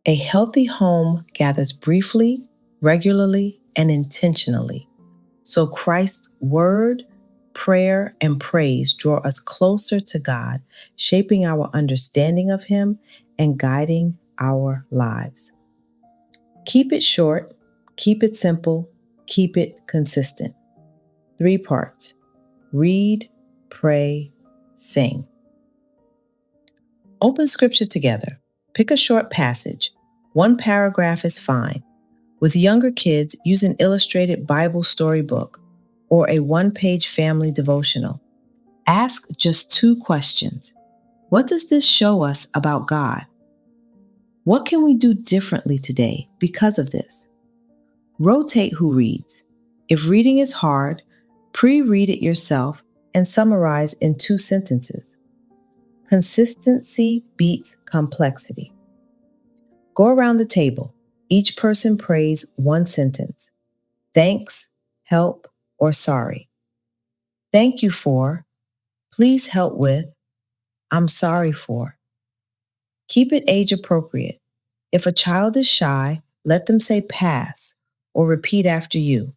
A healthy home gathers briefly, regularly, and intentionally. So Christ's word, prayer, and praise draw us closer to God, shaping our understanding of Him and guiding our lives. Keep it short, keep it simple, keep it consistent. 3 parts: read, pray, sing. Open scripture together. Pick a short passage. 1 paragraph is fine. With younger kids, use an illustrated Bible storybook or a 1-page family devotional. Ask just 2 questions. What does this show us about God? What can we do differently today because of this? Rotate who reads. If reading is hard, pre-read it yourself and summarize in 2 sentences. Consistency beats complexity. Go around the table. Each person prays 1 sentence. Thanks, help, or sorry. Thank you for, please help with, I'm sorry for. Keep it age appropriate. If a child is shy, let them say pass or repeat after you.